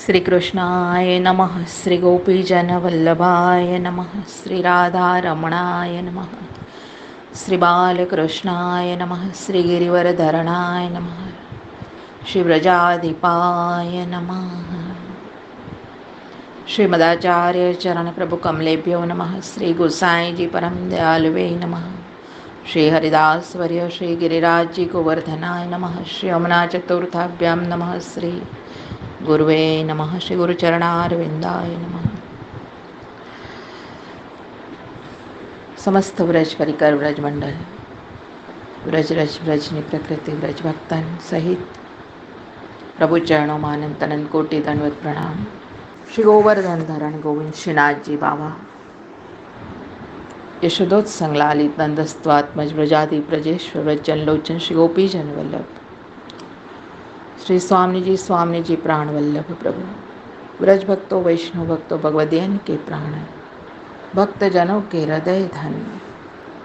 श्री कृष्णाय नमः। श्री गोपीजन वल्लभाय नमः। श्री राधा रमणाय नमः। श्री बालकृष्णाय नमः। श्री गिरिवरधरणाय नमः। श्री व्रजाधिपाय नमः। श्रीमदाचार्य चरण प्रभु कमलेभ्यो नमः। श्री गोसाई जी परम दयालुवे नमः। श्री हरिदास वर्य श्री गिरिराज जी गोवर्धनाय नमः। श्री अमना चतुर्थाभ्याम नमः। श्री गुरुवे नमः। श्री गुरुचरणारविंदाय नमः। समस्त व्रज परिकर व्रज मंडल, व्रज रज व्रजनी प्रकृति व्रज भक्तन सहित प्रभु चरणों में अनंत अनंत कोटि दंडवत प्रणाम। श्री गोवर्धन धरण गोविंद श्रीनाथ जी बाबा, यशोदोत संगलालित नंदस्त्वात्मज ब्रजादि ब्रजेश्वर व्रजन लोचन श्री गोपी जन वल्लभ श्री स्वामी जी प्राण वल्लभ प्रभु, व्रज भक्तों वैष्णव भक्तों भगवदीन के प्राण, भक्त जनों के हृदय धन,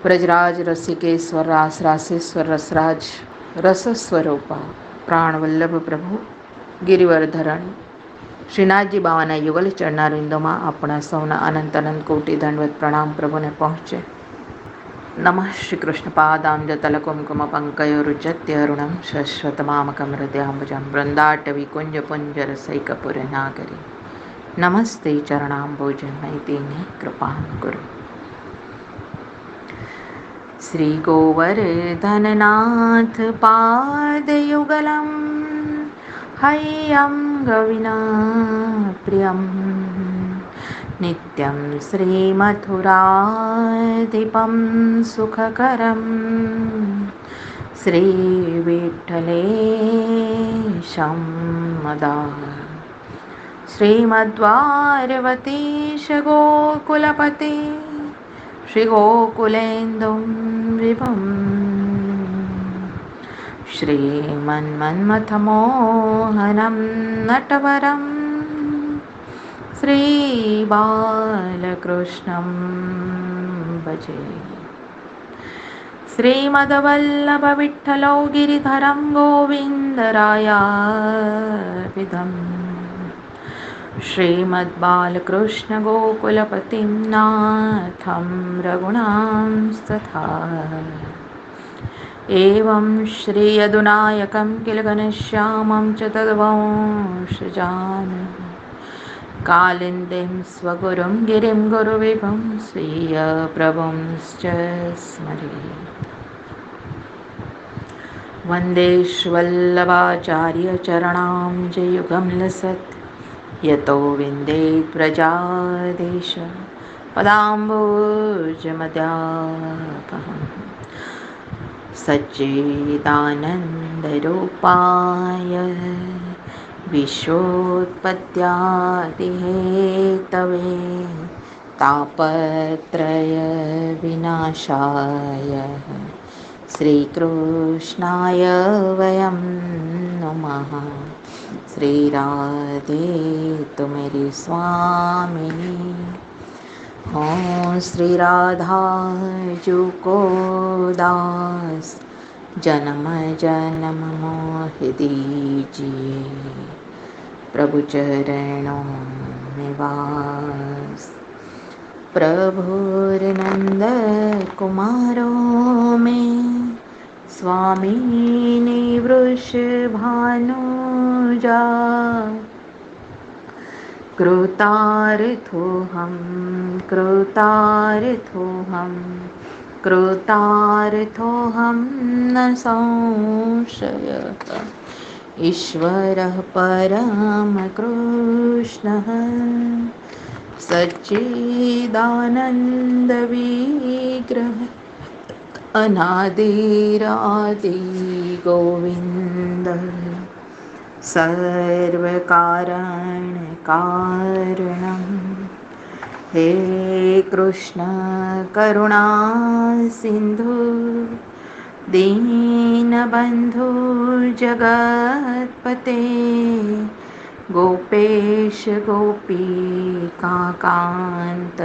ब्रजराज रसिकेश्वर रास रासेश्वर रसराज रस स्वरूपा प्राण वल्लभ प्रभु गिरिवरधरण શ્રીનાથજી બાવાના યુગલ ચરણારવિંદોમાં આપણા સૌના અનંત અનંત કોટી દંડવત પ્રણામ પ્રભુને પહોંચે. નમઃ શ્રી કૃષ્ણ પાદાંજ તલકુમકુમ પંકયોરુચત્ય અરુણમ શશ્વતમામકમ હૃદયાંબુજમ વૃંદાટવી કુંજ પુંજર સૈકપુર નાગરી નમસ્તે ચરણાંબોજમૈતિને કૃપાં ગુરુ. શ્રી ગોવર્ધનનાથ પાદયુગલમ હૈયં ગવિના પ્રિયમ નિત્યં શ્રીમથુરાધિપં સુખકરં શ્રીવિઠ્ઠલેશં મદા શ્રીમદ્વારવતીશ ગોકુલપતિ શ્રી ગોકુલેન્દું વિભું શ્રીમન્મન્મથમોહनं નટવરં શ્રીબાલકૃષ્ણં ભજે. શ્રીમદ્વલ્લભવિઠ્ઠલો ગિરિધરં ગોવિन्दरायार्पितं श्रीमद्बालकृष्ण गोकुलपतिं नाथं रघुणांस्तथा एवं श्री यदुनायकं किल घनश्यामं च तद्वंशजान् कालिन्दीं स्वगुरुं गिरिं गुरुविभुं स्वीयप्रभुंश्च स्मरे. वन्देष्वल्लभाचार्यचरणां लसत् यतो विन्देत् प्रजादेश पदाम्बुजमध्यापहम् सच्चिदानन्दरूपाय विश्वोत्पत्त्यादिहेतवे तापत्रयविनाशाय श्रीकृष्णाय वयं नुमः. श्री राधे तु मेरी स्वामिनी हो, श्री राधा जू को दास जन्म जन्म मोह दीजिए, प्रभु चरणों में वास. प्रभुर नंद कुमारों में स्वामी ने वृषभानुजा कृतार्थो हम न संशयः. ईश्वरः परम कृष्णः सच्चिदानन्द विग्रह अनादिरादि गोविन्द सर्वकारण कारणं. हे कृष्ण करुणा सिंधु दीनबंधु जगत्पते गोपेश गोपिकान्त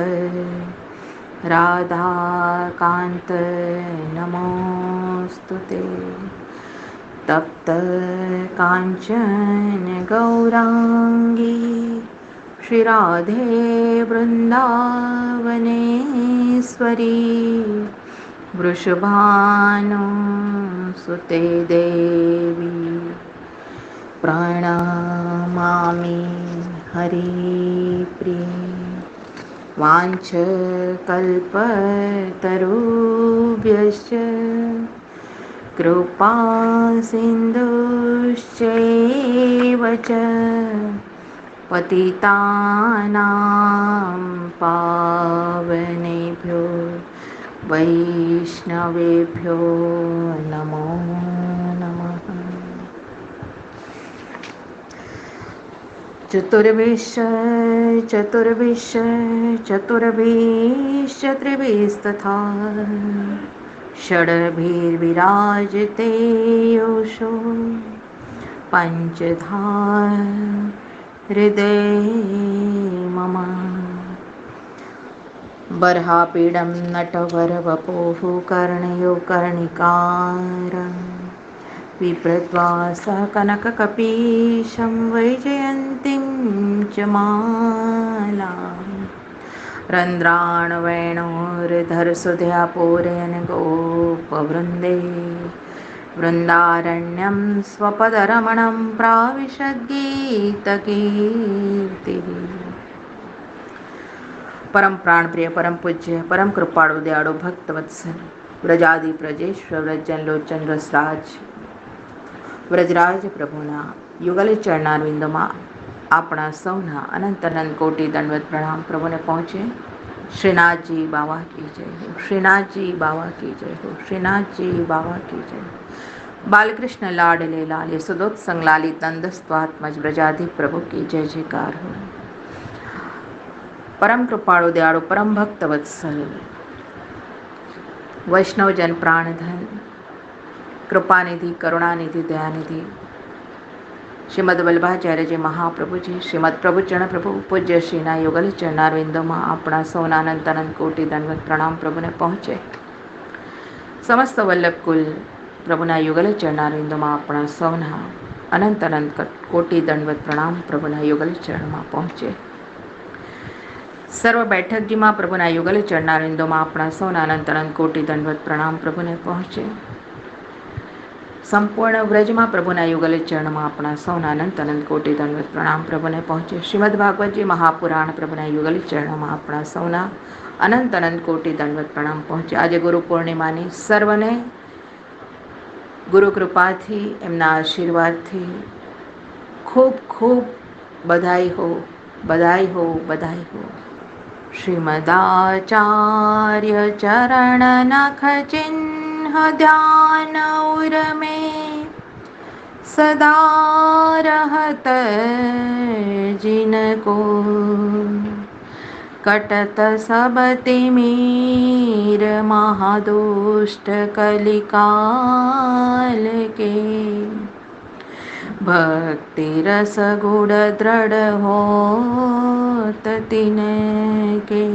राधाकान्त नमोस्तुते. तप्त कांचन गौरांगी श्री राधे वृंदावनेश्वरी वृषभानु सुते देवी प्रणमामि हरिप्रिये वाञ्छकल्पतरुभ्यश्च कृपा सिन्धुश्चैव च पतितानां पावनेभ्यो वैष्णवेभ्यो नमो नमः। चतुर्भिस्तथा षड्भिर्विराजते योषो पञ्चधा हृदये मम बर्हापीडं नटवरवपुः कर्णयो कर्णिकार विप्रद्वास कनककपीशं वैजयन्तीं च माला रन्ध्रान् वेणोर्धरसुधया पूरयन् गोपवृन्दे वृन्दारण्यं स्वपदरमणं प्राविशद्गीतकीर्तिः। परम प्राण प्रिय परम पूज्य परम कृपाळु दयाळु भक्तवत्सल व्रजादि प्रजेश्वर व्रजन लोचन रसराज વ્રજરાજ પ્રભુના યુગલ ચરણારવિંદોમાં આપણા સૌના અનંત અનંત કોટી દંડવત પ્રણામ પ્રભુને પહોંચે। શ્રીનાથજી બાવા કી જય હો, શ્રીનાથજી બાવા કી જય હો, શ્રીનાથજી બાવા કી જય હો। બાલકૃષ્ણ લાડલે લાલ યશોદોત્સંગ લાલિત નંદસ્વાત્મજ વ્રજાધિ પ્રભુ की जय जयकार हो। परम कृपाळु दयाळु परम भक्त वत्सल वैष्णवजन प्राणधन कृपानिधि करुणानिधि दयानिधि श्रीमद वल्लभाचार्य जी महाप्रभु जी श्रीमद प्रभु चरण प्रभु पूज्य श्रीना युगल चरणारविंदों अपना सौना अनंत अनंत कोटि दंडवत प्रणाम प्रभुने पहुँचे। समस्त वल्लभ कुल प्रभुना युगल चरणारविंदों अपना सौना अनंत अनंत कोटि दंडवत प्रणाम प्रभुना युगल चरण में पहुँचे। सर्व बैठक जी में प्रभुना युगल चरणारविंदों अपना सौना अनंत अनंत कोटि दंडवत प्रणाम प्रभुने पहुँचे। संपूर्ण व्रज में प्रभुना युगल चरण में अपना सौना अनंत अनंत कोटि दंडवत प्रणाम प्रभुने पहुँचे। श्रीमद् भागवत जी महापुराण प्रभुना युगल चरण में अपना सौना अनंत अनंत कोटि दंडवत प्रणाम पहुँचे। आज गुरु पूर्णिमा सर्वने गुरु कृपा थी एमना आशीर्वाद थी खूब खूब बधाई हो, बधाई हो, बधाई हो। श्रीमदाचार्य चरण नख चिन्ह ध्यान उर में सदा रहत जिनको कटत सब तिमिर महादुष्ट कलिकाल के भक्ति रस गुण दृढ़ होत तिनके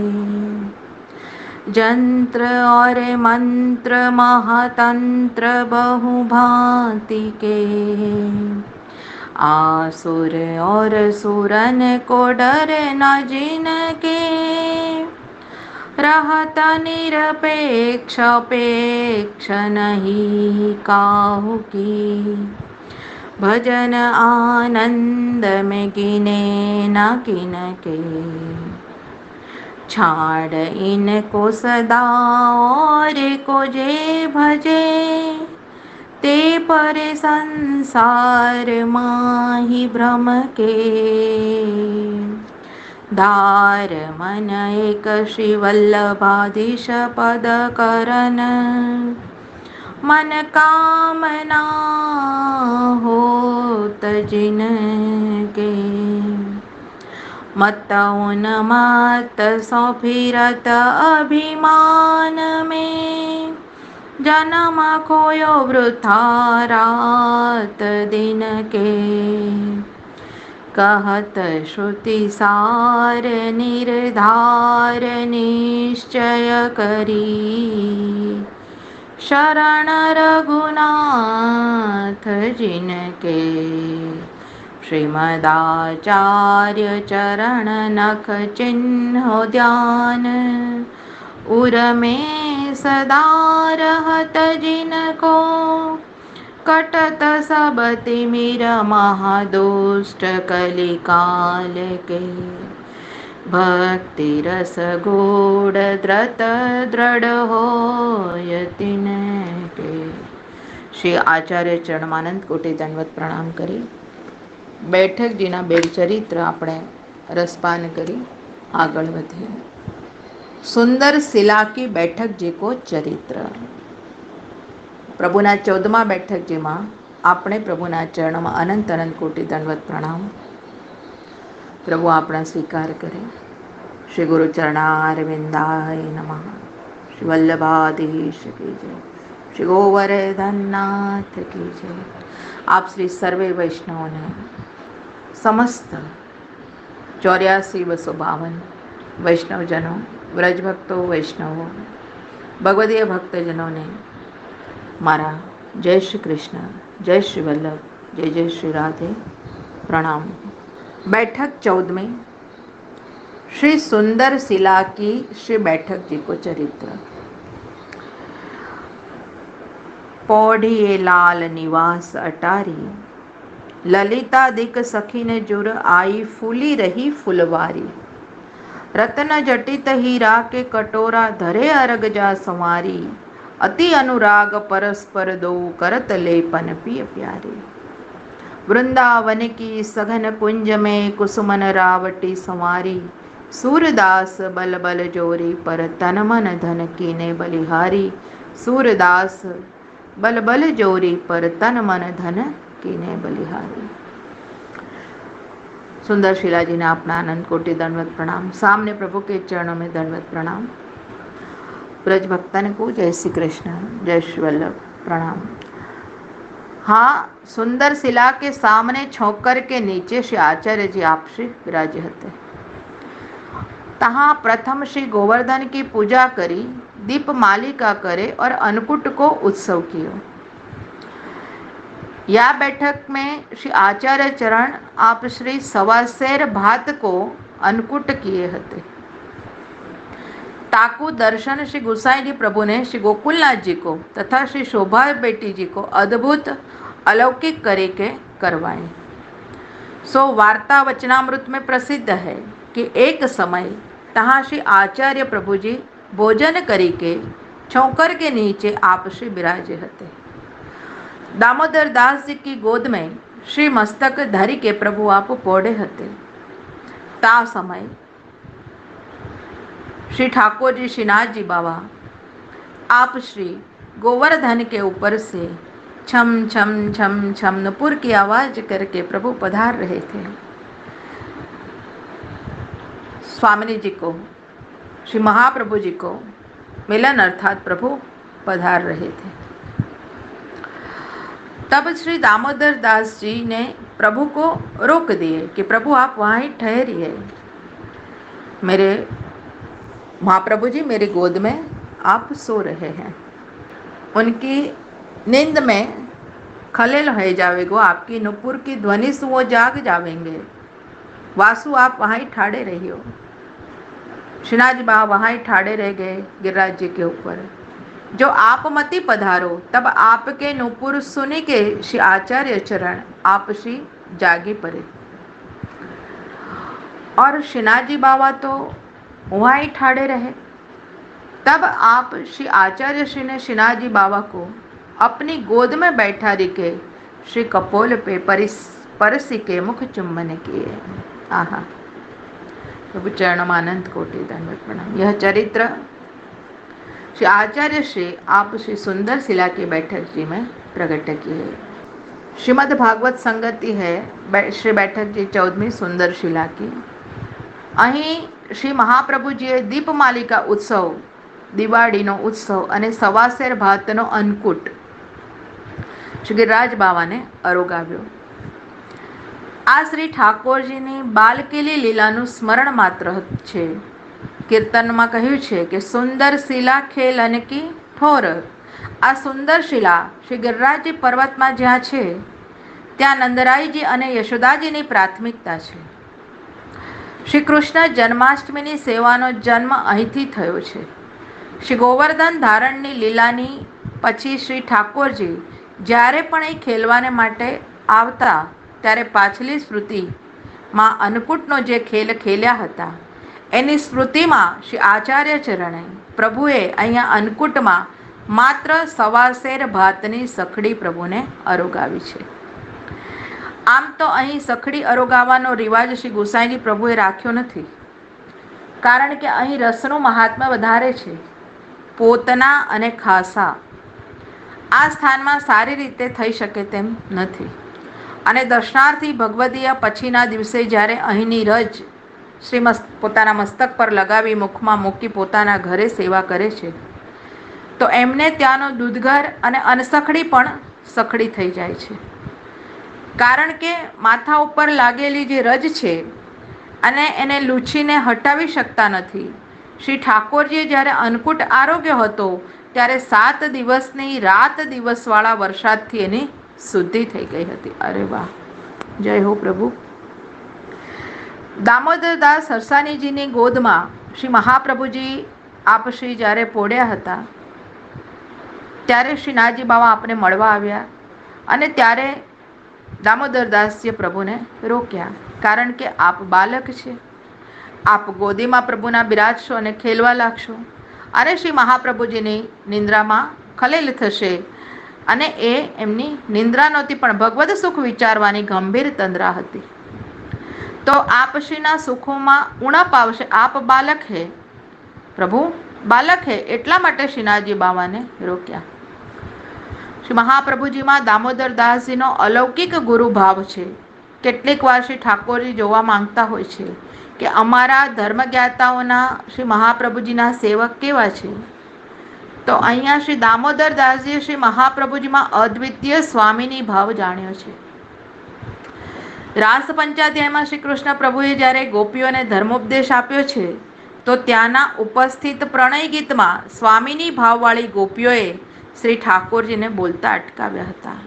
जंत्र और मंत्र महातंत्र बहुभांति के आसुर और सुरन को डर न जिनके रहत निरपेक्ष अपेक्ष नहीं काहू की भजन आनंद में गिने न किन के छाड़ इनको सदा और को जे भजे ते पर संसार माही भ्रम के धार मन एक श्री वल्लभाधीश पद करन मन कामना होत जिन के मत उन्मत्त सौ फिरत अभिमान में जन्म खोयो वृथा रात दिन के कहत श्रुति सार निर्धार निश्चय करी शरण रघुनाथ जिनके, श्रीमदाचार्य चरण नख चिन्ह ध्यान, उर्मे सदा रहत जिनको, कटत सब तिमिर महादुष्ट कलिकाल के, भक्ति रस गूढ़ द्रत दृढ़ होय तिनके। श्री आचार्य चरणानंद कोटि दंडवत प्रणाम करी। બેઠકજીના બે ચરિત્ર આપણે રસપાન કરી આગળ વધીએ। સુંદર શિલાકી બેઠકજી કો ચરિત્ર। પ્રભુના 14મા બેઠકજીમાં આપણે પ્રભુના ચરણમાં અનંત અનંત કોટી દંડવત પ્રણામ। પ્રભુ આપણા સ્વીકાર કરે। શ્રી ગુરુ ચરણારવિંદાય નમઃ। શ્રી વલ્લભાધીશ की जय। श्री गोवर्धननाथ की जय। आप श्री सर्वे वैष्णवों ने समस्त 84,252 वैष्णवजनों, व्रज भक्तों, वैष्णवों, भगवदीय भक्तजनों ने मारा जय श्री कृष्ण, जय श्री वल्लभ, जय जय श्री राधे प्रणाम। बैठक 14 श्री सुंदर शिला की श्री बैठक जी को चरित्र। पौढ़िए लाल निवास अटारी, ललितादिक सखीन जुर आई फूली रही फुलवारी। रत्न जटित हीरा के कटोरा धरे अर्घ जा संवारी, अति अनुराग परस्पर दो करत लेपन पिय प्यारे। वृंदावन की सघन कुंज में कुसुमन रावटी संवारी, सूरदास बल बल जोरी पर तन मन धन कीने बलिहारी। सूरदास बल बल जोरी पर तन मन धन कीने बलिहारी। सुंदर शिला जी ने अपना आनंद कोटि दंडवत प्रणाम। सामने प्रभु के चरणों में दंडवत प्रणाम। ब्रज भक्तन को जय श्री कृष्ण, जय श्री वल्लभ प्रणाम। हाँ, सुंदर शिला के सामने छोकर के नीचे श्री आचार्य जी आप श्री विराजे हते। तहाँ प्रथम श्री गोवर्धन की पूजा करी, दीप मालिका करे और अन्नकूट को उत्सव कियो। या बैठक में श्री आचार्य चरण आप श्री सवासेर भात को अन्नकूट किए हते। ताकू दर्शन श्री गुसाई जी प्रभु ने श्री गोकुलनाथ जी को तथा श्री शोभा बेटी जी को अद्भुत अलौकिक करे के करवाए। सो वार्ता वचनामृत में प्रसिद्ध है कि एक समय तहाँ श्री आचार्य प्रभु जी भोजन करी के छोकर के नीचे आप श्री विराजे हते। दामोदर दास जी की गोद में श्री मस्तक धरी के प्रभु आप पौड़े हते। ता समय श्री ठाकुर जी श्रीनाथ जी बाबा आप श्री गोवर्धन के ऊपर से छम छम छम छम नुपुर की आवाज करके प्रभु पधार रहे थे। स्वामिनी जी को, श्री महाप्रभु जी को मिलन अर्थात प्रभु पधार रहे थे। तब श्री दामोदर दास जी ने प्रभु को रोक दिए कि प्रभु आप वहाँ ही ठहरिए। मेरे महाप्रभु जी मेरी गोद में आप सो रहे हैं। उनकी नींद में खलेल हो जावेगो, आपकी नुपुर की ध्वनि से वो जाग जावेंगे। वासु आप वहाँ ही ठाड़े रहियो। श्रीनाथ जी बाबा वहाँ ही ठाड़े रह गए गिरिराज जी के ऊपर। जो आप मति पधारो, तब आपके नुपुर सुनी के श्री आचार्य चरण आप श्री जागे पड़े। और श्रीनाथ जी बाबा तो वहाँ ही ठाड़े रहे। तब आप श्री आचार्य श्री ने श्रीनाथ जी बाबा को अपनी गोद में बैठा के श्री कपोल पे परसी के मुख चुम्बन किए। आहा, प्रभु चरणमानंद कोटि दंडवत प्रणाम। यह चरित्र श्री आचार्य श्री आप श्री सुंदर शिला की बैठक जी में प्रकट किए। श्रीमद् भागवत संगति है श्री बैठक जी 14મી सुंदर शिला की। અહીં શ્રી મહાપ્રભુજીએ દીપમાલિકા ઉત્સવ, દિવાળીનો ઉત્સવ અને સવાસેર ભાતનો અન્નકૂટ શ્રી ગિરિરાજ બાવાને અરોગાવ્યો। આ શ્રી ઠાકોરજીની બાલકેલી લીલાનું સ્મરણ માત્ર છે। કીર્તનમાં કહ્યું છે કે સુંદર શિલા ખેલન કી ઠોર, આ સુંદર શિલા શ્રી ગિરિરાજજી પર્વતમાં જ્યાં છે ત્યાં નંદરાયજી અને યશોદાજીની પ્રાથમિકતા છે. શ્રી કૃષ્ણ જન્માષ્ટમીની સેવાનો જન્મ અહીંથી થયો છે. શ્રી ગોવર્ધન ધારણની લીલાની પછી શ્રી ઠાકોરજી જ્યારે પણ અહીં ખેલવાને માટે આવતા ત્યારે પાછલી સ્મૃતિમાં અન્નકૂટનો જે ખેલ ખેલ્યા હતા એની સ્મૃતિમાં શ્રી આચાર્ય ચરણે પ્રભુએ અહીંયા અન્નકૂટમાં માત્ર સવાશેર ભાતની સખડી પ્રભુને અરોગાવી છે. આમ તો અહીં સખડી અરોગાવાનો રિવાજ શ્રી ગુસાઈજી પ્રભુએ રાખ્યો નથી, કારણ કે અહીં રસનું મહાત્મ્ય વધારે છે. પોતના અને ખાસા આ સ્થાનમાં સારી રીતે થઈ શકે તેમ નથી, અને દર્શનાર્થી ભગવદીય પછીના દિવસે જ્યારે અહીંની રજ શ્રી પોતાના મસ્તક પર લગાવી મુખમાં મૂકી પોતાના ઘરે સેવા કરે છે તો એમને ત્યાંનો દૂધઘર અને અનસખડી પણ સખડી થઈ જાય છે, કારણ કે માથા ઉપર લાગેલી જે રજ છે અને એને લૂછીને હટાવી શકતા નથી. શ્રી ઠાકોરજીએ જ્યારે અન્નકૂટ આરોગ્ય હતો ત્યારે 7 દિવસની રાત દિવસવાળા વરસાદથી એની શુદ્ધિ થઈ ગઈ હતી. અરે વાહ, જય હો પ્રભુ. દામોદરદાસ હરસાણીજીની ગોદમાં શ્રી મહાપ્રભુજી આપશ્રી જ્યારે પોડ્યા હતા ત્યારે શ્રી નાથજી બાવા આપને મળવા આવ્યા અને ત્યારે દામોદરદાસજીએ પ્રભુને રોક્યા, કારણ કે આપ બાલક છે, આપ ગોદીમાં પ્રભુના બિરાજશો અને ખેલવા લાગશો અને શ્રી મહાપ્રભુજીની નિંદ્રામાં ખલેલ થશે, અને એ એમની નિંદ્રા નહોતી પણ ભગવદ સુખ વિચારવાની ગંભીર તંદ્રા હતી. તો આપશ્રીના સુખોમાં ઉણપ આવશે. આપ બાલક હે, પ્રભુ બાલક હે, એટલા માટે શ્રીનાથજી બાવાને રોક્યા. શ્રી મહાપ્રભુજીમાં દામોદરદાસજીનો અલૌકિક ગુરુભાવ છે. કેટલીક વાર શ્રી ઠાકોરજી જોવા માંગતા હોય છે કે અમારા ધર્મજ્ઞાતાઓના શ્રી મહાપ્રભુજીના સેવક કેવા છે, તો અહીંયા શ્રી દામોદરદાસજીએ શ્રી મહાપ્રભુજીમાં અદ્વિતીય સ્વામીની ભાવ જાણ્યો છે. રાસ પંચાધ્યાયમાં શ્રી કૃષ્ણ પ્રભુએ જ્યારે ગોપીઓને ધર્મોપદેશ આપ્યો છે તો ત્યાંના ઉપસ્થિત પ્રણય ગીતમાં સ્વામીની ભાવવાળી ગોપીઓએ શ્રી ઠાકોરજીને બોલતા અટકાવ્યા હતા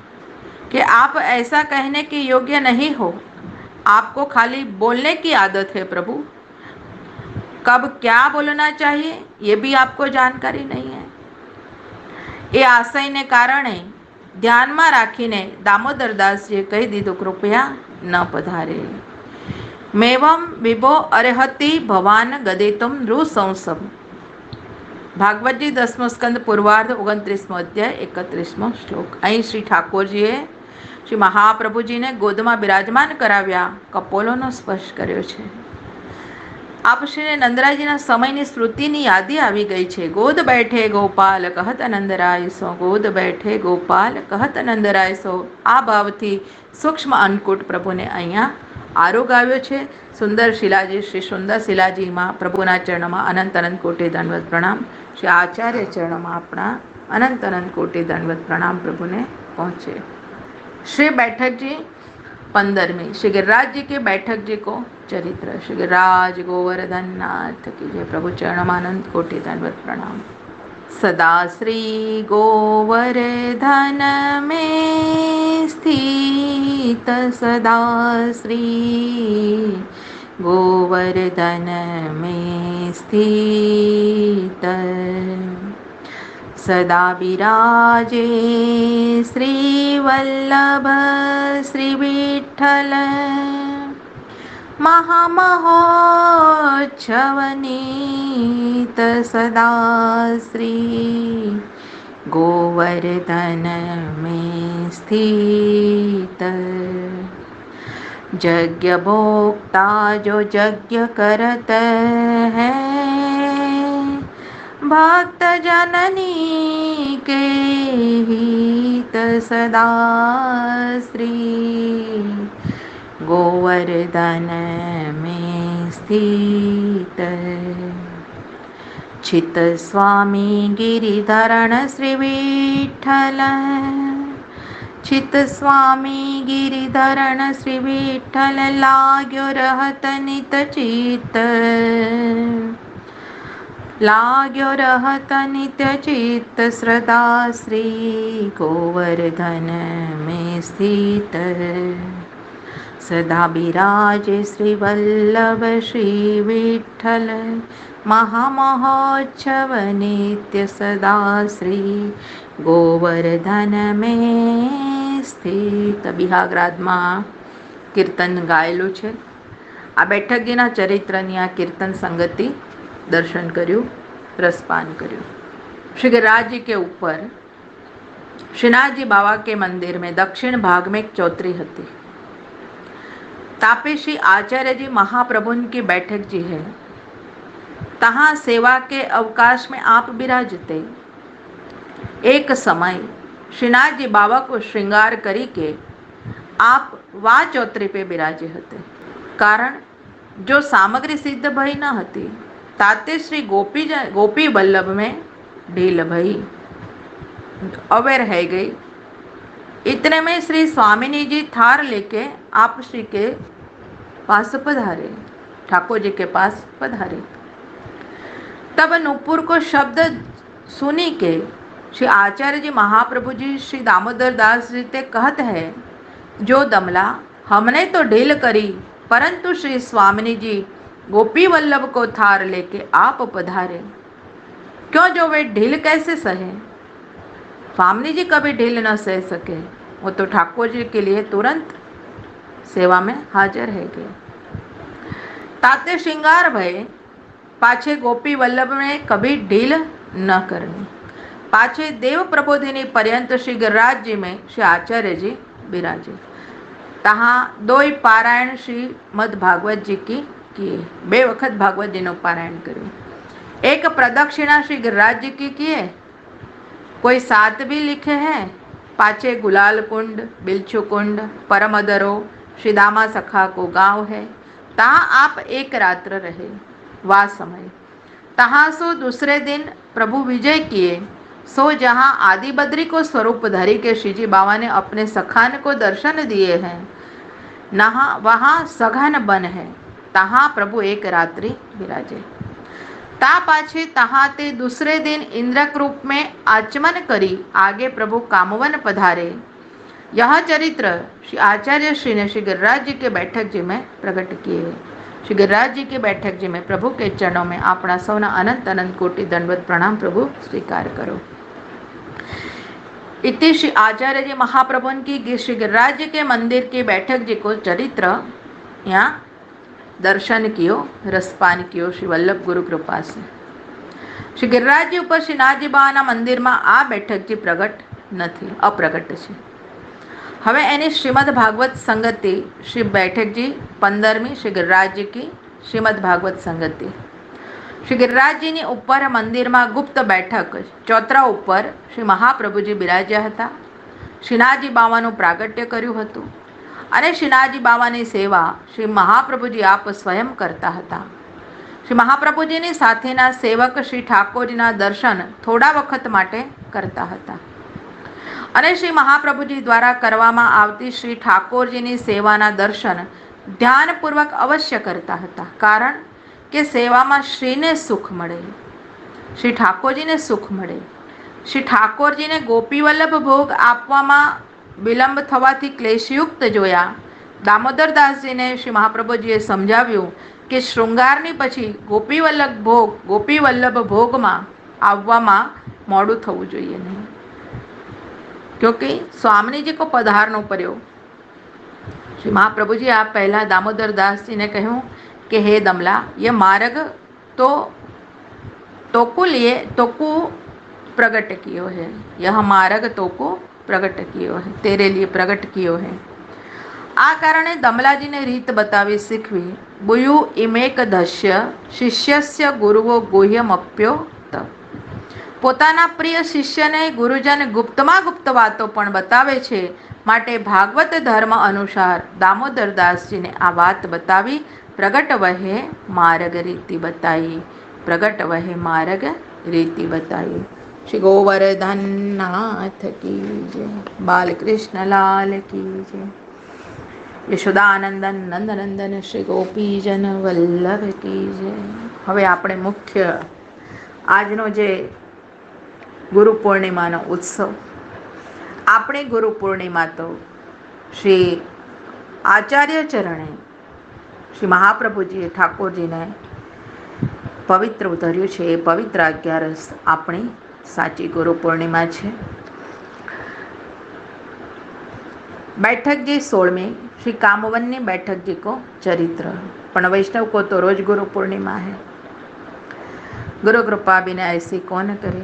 कि आप ऐसा कहने के योग्य नहीं हो, आपको खाली बोलने की आदत है प्रभु, कब क्या बोलना चाहिए ये भी आपको जानकारी नहीं है. એ આશયને કારણે ધ્યાનમાં રાખીને દામોદરદાસજીએ કહી દીધું, કૃપયા ન પધારે. મેવમ વિભો અરહતિ ભવાન ગદિતુમ નૃશંસમ. ભાગવતજી 10મો સ્કંદ પૂર્વાર્ધ 29મો અધ્યાય 31મો શ્લોક. અહીં શ્રી ઠાકોરજીએ શ્રી મહાપ્રભુજીને ગોદમાં બિરાજમાન કરાવ્યા, કપોલોનો સ્પર્શ કર્યો છે. આપશ્રીને નંદરાયજીના સમયની સ્મૃતિની યાદી આવી ગઈ છે. ગોદ બેઠે ગોપાલ કહત નંદરાય સો, ગોદ બેઠે ગોપાલ કહત નંદરાય સો. આ ભાવથી સૂક્ષ્મ અન્નકૂટ પ્રભુને અહીંયા આરોગાવ્યો છે. સુંદર શિલાજી શ્રી સુંદર શિલાજીમાં પ્રભુના ચરણમાં અનંત અનંત કોટી દંડવત પ્રણામ. શ્રી આચાર્ય ચરણમાં આપણા અનંત અનંત કોટી દંડવત પ્રણામ પ્રભુને પહોંચે. श्री बैठक जी 15वीं. श्री गिरिराज जी के बैठक जी को चरित्र. श्री गिरिराज गोवर्धन नाथ की जय. प्रभु चरणमानंद कोटि दंडवत प्रणाम. सदा श्री गोवर्धन में स्थित, सदा श्री गोवर्धन में स्थित, सदा विराजे श्री वल्लभ श्री विठ्ठल, महामहोत्सवनीत सदा श्री गोवर्धन में स्थित. यज्ञ भोक्ता जो यज्ञ करत है, भक्त जननी के हित सदा श्री गोवर्धन में स्थित. चित स्वामी गिरिधरण श्री विठ्ठल, चित स्वामी गिरिधरण श्री विठ्ठल, लाग्यो रहत नित चित. लाग्यो रहत नित्य चित्त श्रद्धा श्री गोवर्धन में स्थित। सदा बिराजे श्री वल्लभ श्री विठ्ठल महामहोत्सव नित्य सदा श्री गोवर्धन में સ્થિત। બિહાગરાજમાં કીર્તન ગાયેલું છે। આ બેઠકજીના ચરિત્રની આ કીર્તન સંગતિ દર્શન કર્યું, રસપાન કર્યું। श्री गिरिराज जी के ऊपर श्रीनाथ जी बाबा के मंदिर में दक्षिण भाग में एक चौतरी हती। तापे श्री आचार्य जी महाप्रभु की बैठक जी है। तहाँ सेवा के अवकाश में आप विराजते। एक समय श्रीनाथ जी बाबा को श्रृंगार करी के आप वा चौतरी पे विराजे हते। कारण जो सामग्री सिद्ध भई न हती ताते श्री गोपी वल्लभ में ढील भई, अवेर है गई। इतने में श्री स्वामिनी जी थार लेके आप श्री के पास पधारे, ठाकुर जी के पास पधारे। तब नूपुर को शब्द सुनी के श्री आचार्य जी महाप्रभु जी श्री दामोदर दास जी ते कहत है, जो दमला हमने तो ढील करी, परंतु श्री स्वामिनी जी गोपी वल्लभ को थार लेके आप पधारे, क्यों जो वे ढील कैसे सहे? स्वामिनी जी कभी ढील न सह सके, वो तो ठाकुर जी के लिए तुरंत सेवा में हाजिर है गए। ताते श्रृंगार भय पाछे गोपी वल्लभ में कभी ढील न करनी। पाछे देव प्रबोधिनी पर्यंत श्री गिरिराज जी में श्री आचार्य जी विराजे। तहाँ दोई पारायण श्री मद भागवत जी की किए, बे वखत भागवत जी नो पारायण कर्યું। एक प्रदक्षिणा श्री गिरिराज जी की किए, कोई 7 भी लिखे हैं। पाछे गुलाल कुंड, बिलछू कुंड, परमदरो, श्री दामा सखा को गांव है। तहाँ आप एक रात्र रहे। वा समय तहाँ सो दूसरे दिन प्रभु विजय किए। सो जहाँ आदि बद्री को स्वरूप धरी के श्रीजी बाबा ने अपने सखान को दर्शन दिए हैं, नहा वहाँ सघन बन है। तहाँ प्रभु एक रात्रि विराजे। ता पाछे तहाँ ते दूसरे दिन इंद्रक रूप में आचमन करी आगे प्रभु कामवन पधारे। यह चरित्र श्री आचार्य श्री ने श्री गिरिराज जी के बैठक जी में प्रकट किए। श्री गिरिराज जी की बैठक जी में प्रभु के चरणों में अपना सौना अनंत अनंत कोटि दंडवत प्रणाम प्रभु स्वीकार करो। इति श्री आचार्य जी महाप्रभु की श्री गिरिराज जी के मंदिर की बैठक जी को चरित्र यहाँ दर्शन कियो, रसपान कियो श्री वल्लभ गुरु कृपा से। श्री गिरिराज जी ऊपर श्रीनाथ जी बाबाना मंदिर में आ बैठक जी प्रगट नहीं, अप्रगट है। हवे एनी श्रीमद भागवत संगति श्री बैठक जी 15મી श्री गिरिराज जी की श्रीमद भागवत संगति। श्री गिरिराज जी ऊपर मंदिर में गुप्त बैठक चौतरा ऊपर श्री महाप्रभुजी बिराज्या हता। श्रीनाथजी बाबाનું प्रागट्य कर्યું હતું અને શ્રીનાથજી બાવાની સેવા શ્રી મહાપ્રભુજી આપ સ્વયં કરતા હતા। શ્રી મહાપ્રભુજીની સાથેના સેવક શ્રી ઠાકોરજીના દર્શન થોડા વખત માટે કરતા હતા અને શ્રી મહાપ્રભુજી દ્વારા કરવામાં આવતી શ્રી ઠાકોરજીની સેવાના દર્શન ધ્યાનપૂર્વક અવશ્ય કરતા હતા, કારણ કે સેવામાં શ્રીને સુખ મળે, શ્રી ઠાકોરજીને સુખ મળે। શ્રી ઠાકોરજીને ગોપીવલ્લભ ભોગ આપવામાં વિલંબ થવાથી ક્લેશયુક્ત જોયા દામોદરદાસજીને શ્રી મહાપ્રભુજીએ સમજાવ્યું કે શૃંગારની પછી ગોપીવલ્લભ ભોગમાં આવવામાં મોડું થવું જોઈએ નહીં, क्योंकि स्वामी जी को पधारनो पर्यो। श्री महाप्रभु जी आप पहला दामोदर दास जी ने कहूँ कि हे दमला, ये मार्ग तो तोकू प्रगट कियो है, यह मार्ग तोकू प्रगट कियो है, तेरे लिए प्रगट कियो है। आ कारणे दमलाजी ने रीत बतावी सीखवी। बुयु इमेक दस्य शिष्यस्य गुरुवो गुह्यमप्यो त। પોતાના પ્રિય શિષ્યને ગુરુજન ગુપ્તમાં ગુપ્ત વાતો પણ બતાવે છે, માટે ભાગવત ધર્મ અનુસાર દામોદરદાસજીને આ વાત બતાવી પ્રગટ વહે માર્ગ રીતિ બતાવી, પ્રગટ વહે માર્ગ રીતિ બતાવી। શ્રી ગોવર્ધન નાથ की जय, बालकृष्ण लाल की जय, यशोदानंदन नंदनंदन श्री गोपीजन वल्लभ की जय। હવે આપણે મુખ્ય આજનો જે ગુરુ પૂર્ણિમાનો ઉત્સવ, આપણી ગુરુ પૂર્ણિમા તો શ્રી આચાર્ય ચરણે શ્રી મહાપ્રભુજીએ ઠાકોરજીને પવિત્ર ઉતર્યું છે. એ પવિત્ર 11 આપણી સાચી ગુરુ પૂર્ણિમા છે. बैठक जी 16वीं श्री कामवन बैठक जी को चरित्र, पण वैष्णव को तो रोज गुरु पूर्णिमा है. गुरु कृपा बिना ऐसी कौन करे,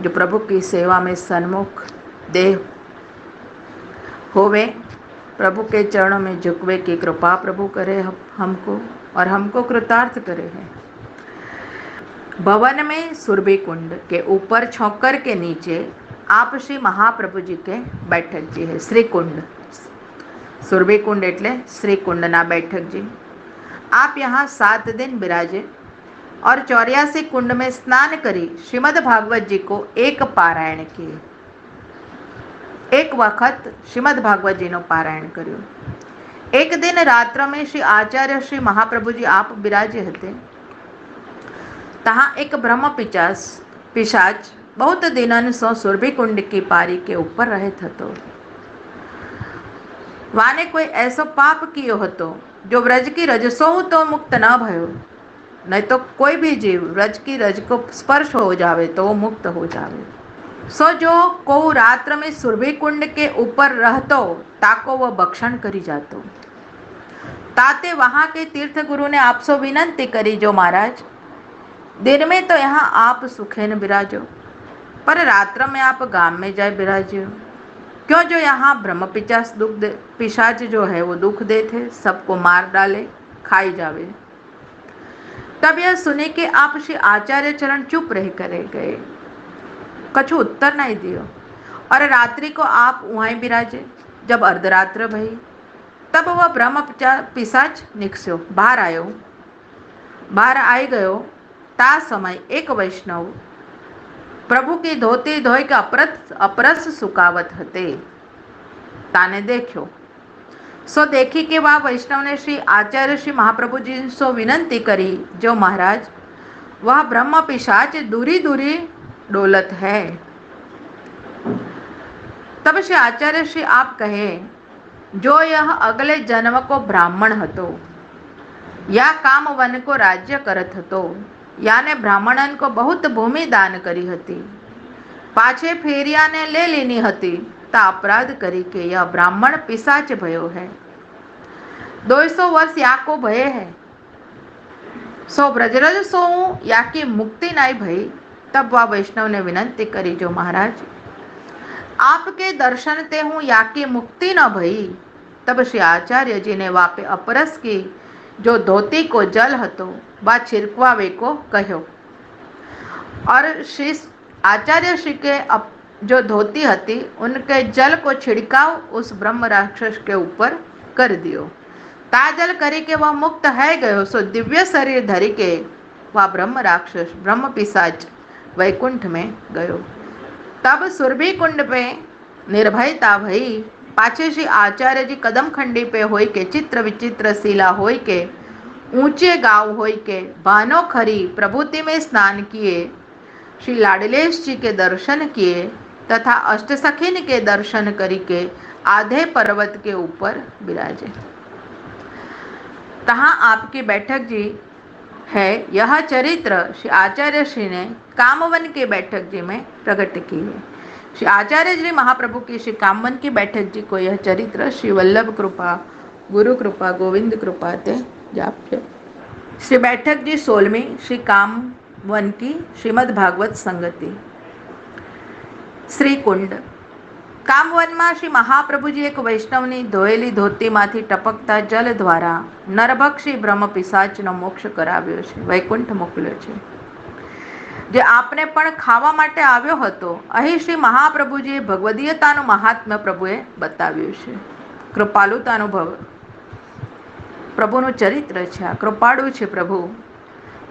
जो प्रभु की सेवा में सन्मुख देह होवे, प्रभु के चरणों में झुकवे की कृपा प्रभु करे हमको और हमको कृतार्थ करे है. भवन में सुरभि कुंड के ऊपर छोकर के नीचे आप श्री महाप्रभु जी के बैठक जी है. श्री कुंड, सुरभि कुंड एटले श्री कुंड ना बैठक जी. आप यहाँ 7 दिन विराजे और 84 कुंड में स्नान करी श्रीमद् भागवत जी को एक पारायण किए. एक वक्त श्रीमद् भागवत जी नो पारायण कर्यो. एक दिन रात्र में श्री आचार्य श्री महाप्रभु जी आप विराजे हते. तहाँ एक ब्रह्म पिशाच बहुत दिनन सो सुरभि कुंड की पारी के ऊपर रहत हतो. वाने कोई ऐसो पाप कियो हतो जो व्रज की रजसो तो मुक्त न भयो, नहीं तो कोई भी जीव व्रज की रज को स्पर्श हो जावे तो मुक्त हो जावे. सो जो को रात्र में सुरभि कुंड के ऊपर रहतो ताको वह भक्षण करी जातो. ताते वहां के तीर्थ गुरु ने आपसे विनंती करी, जो महाराज दिन में तो यहाँ आप सुखेन विराजो, पर रात्र में आप गांव में जाए विराजो. क्यों, जो यहाँ ब्रह्म पिशाच जो है वो दुख दे थे, सबको मार डाले, खाई जावे. तब यह सुने कि आप श्री आचार्य चरण चुप रह करे गए, कछु उत्तर नहीं दियो. और रात्रि को आप वहीं विराजे. जब अर्धरात्र भई तब वह ब्रह्म पिशाच निकस्यो, बाहर आई गयो. ता समय एक वैष्णव प्रभु की धोती धोई के अपरस सुकावत हते. ताने देखो. सो देखी कि वह वैष्णव ने श्री आचार्य श्री महाप्रभु जी सो विनंती करी, जो महाराज वह ब्रह्म पिशाच दूरी दूरी डोलत है. तब श्री आचार्य श्री आप कहे, जो यह अगले जन्म को ब्राह्मण हतो, या काम वन को राज्य करत हतो, याने ब्राह्मणन को बहुत भूमि दान करी हती, पाछे फेरिया ने ले लेनी हती, ता अपराध करी के यह ब्राह्मण पिशाच भयो है. 200 वर्ष याको भय है. सो ब्रजरज सो याकी मुक्ति नाई भई. तब वह वैष्णव ने विनंती करी, जो महाराज आपके दर्शन ते हूँ याकी मुक्ति न भई. तब श्री आचार्य जी ने वापे अपरस की जो धोती को जल हतो वह छिड़कवावे को कहो, और श्री आचार्य श्री के जो धोती हती उनके जल को छिड़काव उस ब्रह्म राक्षस के ऊपर कर दियो. ताजल करी के वह मुक्त है गयो. सो दिव्य शरीर धरी के वह ब्रह्म राक्षस ब्रह्म पिशाच वैकुंठ में गयो. तब सुरभि कुंड पे निर्भयता भई. पाछे श्री आचार्य जी कदम खंडी पे होई के चित्र विचित्र शिला होई के ऊंचे गांव होई के भानो खरी प्रभुति में स्नान किए, श्री लाडलेश जी के दर्शन किए तथा अष्टसखीन के दर्शन करी के आधे पर्वत के ऊपर विराजे. तहाँ आपकी बैठक जी है. यह चरित्र श्री आचार्य श्री ने कामवन की बैठक जी में प्रकट की है. श्री आचार्य जी महाप्रभु की श्री कामवन की बैठक जी को यह चरित्र श्री वल्लभ कृपा, गुरु कृपा, गोविंद कृपा ते जाप्य. श्री बैठक जी 16वीं श्री कामवन की श्रीमद् भागवत संगति. श्री कुंड. कामवનમાં શ્રી મહાપ્રભુજી એક વૈષ્ણવની ધોયેલી ધોતીમાંથી ટપકતા જલ દ્વારા નરભક્ષી બ્રહ્મ પિશાચનો મોક્ષ કરાવ્યો છે, વૈકુંઠ મોકલ્યો છે. જે આપને પણ ખાવા માટે આવ્યો હતો. અહીં શ્રી મહાપ્રભુજીએ ભગવદીયતાનું મહાત્મ્ય પ્રભુએ બતાવ્યું છે. કૃપાલુતાનું પ્રભુનું ચરિત્ર છે. આ કૃપાળુ છે પ્રભુ.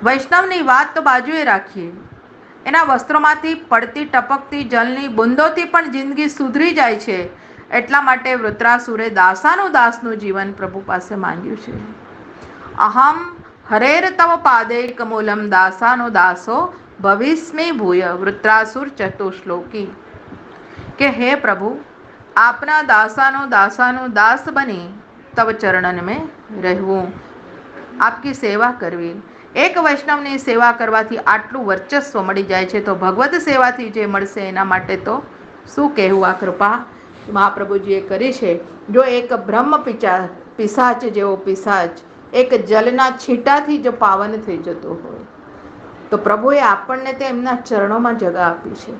વૈષ્ણવની વાત તો બાજુએ રાખીએ, એના વસ્ત્રોમાંથી પડતી ટપકતી જલની બુંદોથી પણ જિંદગી સુધરી જાય છે. એટલા માટે વૃત્રાસુરે દાસનું જીવન પ્રભુ પાસે માંગ્યું છે. અહમ હરેર તવ પાદે કમૂલમ દાસાનો દાસો ભવિષ્મે ભૂય વૃત્રાસુર ચતુશ્લોકી કે હે પ્રભુ આપના દાસાનો દાસ બની તવ ચરણન મેં રહેવું, આપકી સેવા કરવી. એક વૈષ્ણવની સેવા કરવાથી આટલું વર્ચસ્વ મળી જાય છે, તો ભગવત સેવાથી જે મળશે એના માટે તો શું કહેવું. આ કૃપા મહાપ્રભુજીએ કરી છે. જો એક બ્રહ્મ પિશાચ જેવો પિશાચ એક જલના છીટાથી જો પાવન થઈ જતો હોય, તો પ્રભુએ આપણને તે એમના ચરણોમાં જગા આપી છે.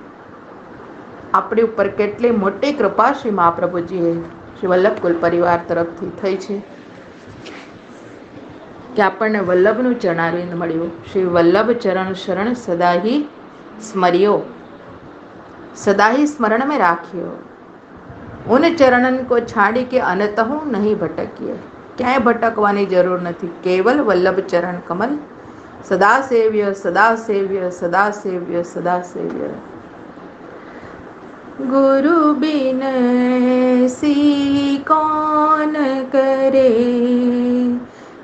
આપણી ઉપર કેટલી મોટી કૃપા શ્રી મહાપ્રભુજીએ શ્રી વલ્લભકુલ પરિવાર તરફથી થઈ છે કે આપણને વલ્લભનું ચરણારવિંદ મળ્યું. શ્રી વલ્લભ ચરણ શરણ સદાહી સ્મર્યો, સદાહી સ્મરણ में राखियो, उन चरणन को छाड़ी के अनतहु नहीं भटकिए. ક્યાંય ભટકવાની જરૂર નથી. કેવલ વલ્લભ ચરણ કમલ સદા સેવ્ય, સદા સેવ્ય, સદા સેવ્ય, સદા સેવ્ય. गुरु बिन ऐसी कौन करे,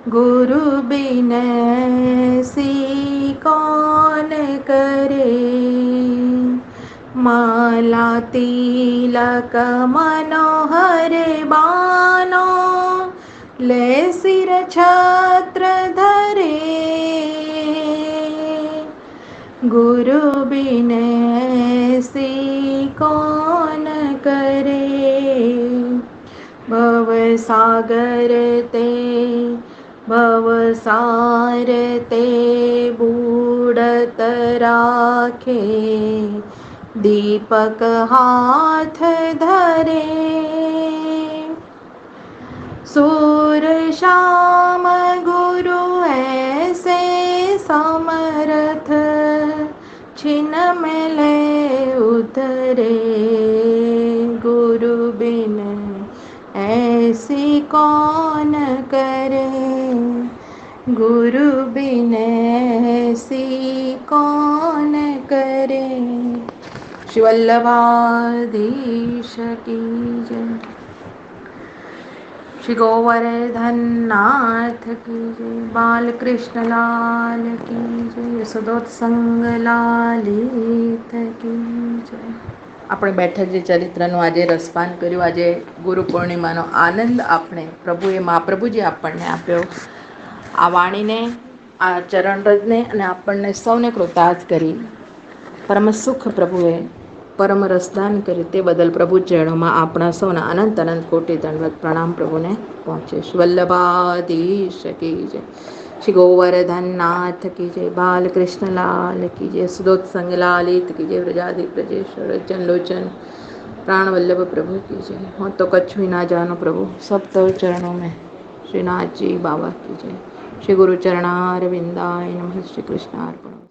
गुरु बिन ऐसी कौन करे. माला तिलक मनोहर बानो, ले सिर छत्र धरे. गुरु बिन ऐसी कौन करे. भव सागर ते बूढ़त राखे, दीपक हाथ धरे. सूर श्याम गुरु ऐसे समर्थ, छिन में ले उतरे. गुरु बिन ऐसी कौन करे, गुरु बिन ऐसी कौन करे. श्री वल्लभाधीश की जय. श्री गोवर्धन नाथ की जय. बाल कृष्ण लाल की जय. यशोदोत्संग लालित की जય. આપણે બેઠકજી ચરિત્રનું આજે રસપાન કર્યું. આજે ગુરુ પૂર્ણિમાનો આનંદ આપણે મહાપ્રભુજી આપણને આપ્યો. આ વાણીને, આ ચરણરજને અને આપણને સૌને કૃતાર્થ કરી. પરમ સુખ પ્રભુએ પરમ રસદાન કર્યું. તે બદલ પ્રભુ ચરણોમાં આપણા સૌના અનંત અનંત કોટી દંડવત પ્રણામ પ્રભુને પહોંચે. વલ્લભાધીશ કી જય. શ્રી ગોવર્ધન નાથ કી જય. બાલકૃષ્ણ લાલ કી જય. સુદોત્સંગ લાલિત કી જય. વ્રજાધિ ब्रजेश्वर चंलोचन प्राण वल्लभ प्रभु की जय. हो तो कच्छ भी ना जानो प्रभु, सब तव चरणों में. श्री नाथ जी बाबा की जय. श्री गुरु चरणारविंदाय नमः. श्री कृष्णार्पण.